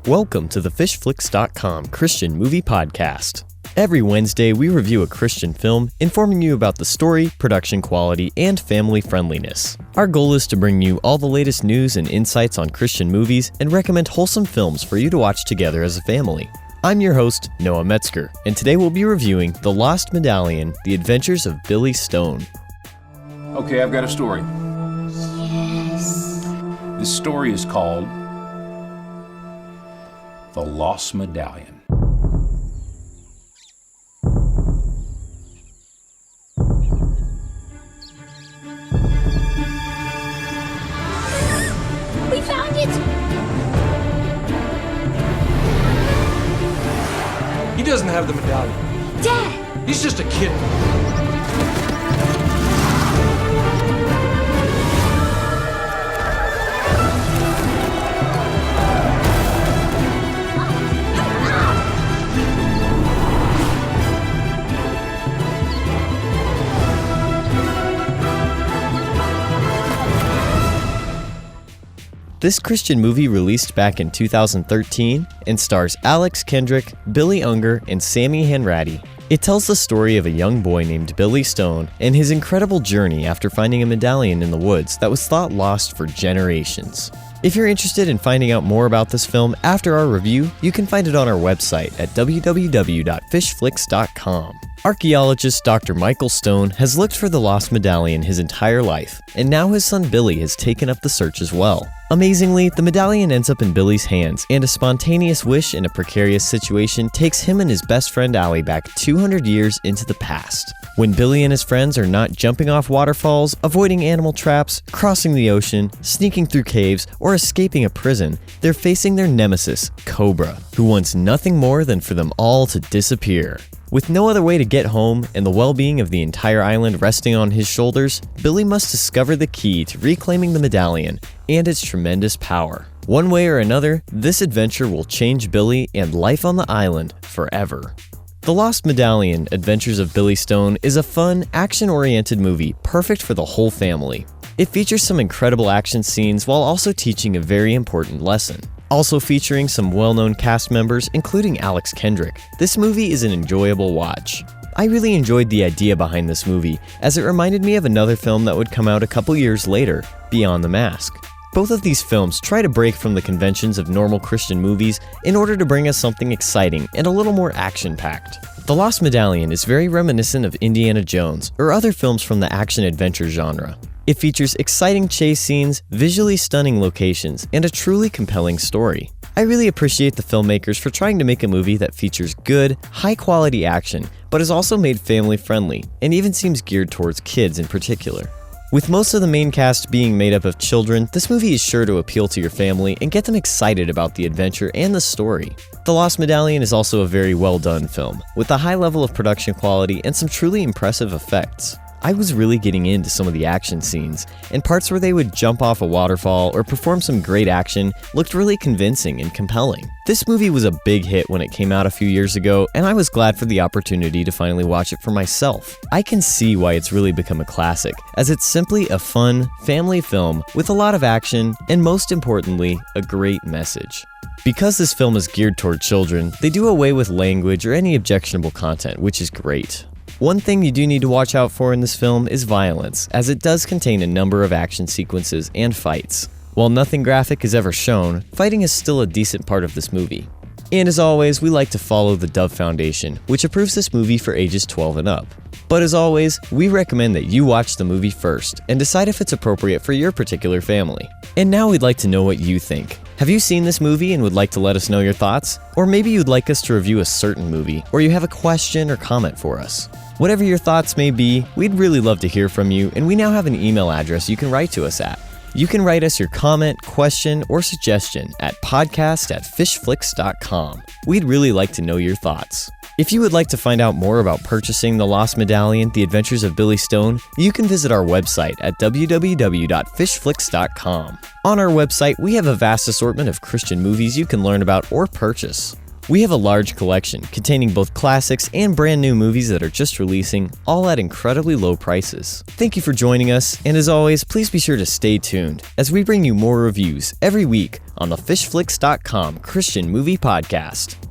Welcome to the FishFlix.com Christian Movie Podcast. Every Wednesday, we review a Christian film, informing you about the story, production quality, and family friendliness. Our goal is to bring you all the latest news and insights on Christian movies and recommend wholesome films for you to watch together as a family. I'm your host, Noah Metzger, and today we'll be reviewing The Lost Medallion, The Adventures of Billy Stone. Okay, I've got a story. Yes. This story is called The Lost Medallion. We found it! He doesn't have the medallion. Dad! He's just a kid. This Christian movie released back in 2013 and stars Alex Kendrick, Billy Unger, and Sammy Hanratty. It tells the story of a young boy named Billy Stone and his incredible journey after finding a medallion in the woods that was thought lost for generations. If you're interested in finding out more about this film after our review, you can find it on our website at www.FishFlix.com. Archaeologist Dr. Michael Stone has looked for the Lost Medallion his entire life, and now his son Billy has taken up the search as well. Amazingly, the medallion ends up in Billy's hands, and a spontaneous wish in a precarious situation takes him and his best friend Allie back 200 years into the past. When Billy and his friends are not jumping off waterfalls, avoiding animal traps, crossing the ocean, sneaking through caves, or escaping a prison, they're facing their nemesis, Cobra, who wants nothing more than for them all to disappear. With no other way to get home and the well-being of the entire island resting on his shoulders, Billy must discover the key to reclaiming the medallion and its tremendous power. One way or another, this adventure will change Billy and life on the island forever. The Lost Medallion: Adventures of Billy Stone is a fun, action-oriented movie perfect for the whole family. It features some incredible action scenes while also teaching a very important lesson. Also featuring some well-known cast members, including Alex Kendrick, this movie is an enjoyable watch. I really enjoyed the idea behind this movie, as it reminded me of another film that would come out a couple years later, Beyond the Mask. Both of these films try to break from the conventions of normal Christian movies in order to bring us something exciting and a little more action-packed. The Lost Medallion is very reminiscent of Indiana Jones or other films from the action-adventure genre. It features exciting chase scenes, visually stunning locations, and a truly compelling story. I really appreciate the filmmakers for trying to make a movie that features good, high-quality action, but is also made family-friendly, and even seems geared towards kids in particular. With most of the main cast being made up of children, this movie is sure to appeal to your family and get them excited about the adventure and the story. The Lost Medallion is also a very well-done film, with a high level of production quality and some truly impressive effects. I was really getting into some of the action scenes, and parts where they would jump off a waterfall or perform some great action looked really convincing and compelling. This movie was a big hit when it came out a few years ago, and I was glad for the opportunity to finally watch it for myself. I can see why it's really become a classic, as it's simply a fun, family film with a lot of action, and most importantly, a great message. Because this film is geared toward children, they do away with language or any objectionable content, which is great. One thing you do need to watch out for in this film is violence, as it does contain a number of action sequences and fights. While nothing graphic is ever shown, fighting is still a decent part of this movie. And as always, we like to follow the Dove Foundation, which approves this movie for ages 12 and up. But as always, we recommend that you watch the movie first and decide if it's appropriate for your particular family. And now we'd like to know what you think. Have you seen this movie and would like to let us know your thoughts? Or maybe you'd like us to review a certain movie, or you have a question or comment for us. Whatever your thoughts may be, we'd really love to hear from you, and we now have an email address you can write to us at. You can write us your comment, question, or suggestion at podcast@FishFlix.com. We'd really like to know your thoughts. If you would like to find out more about purchasing The Lost Medallion: The Adventures of Billy Stone, you can visit our website at www.FishFlix.com. On our website, we have a vast assortment of Christian movies you can learn about or purchase. We have a large collection containing both classics and brand new movies that are just releasing, all at incredibly low prices. Thank you for joining us, and as always, please be sure to stay tuned as we bring you more reviews every week on the FishFlix.com Christian Movie Podcast.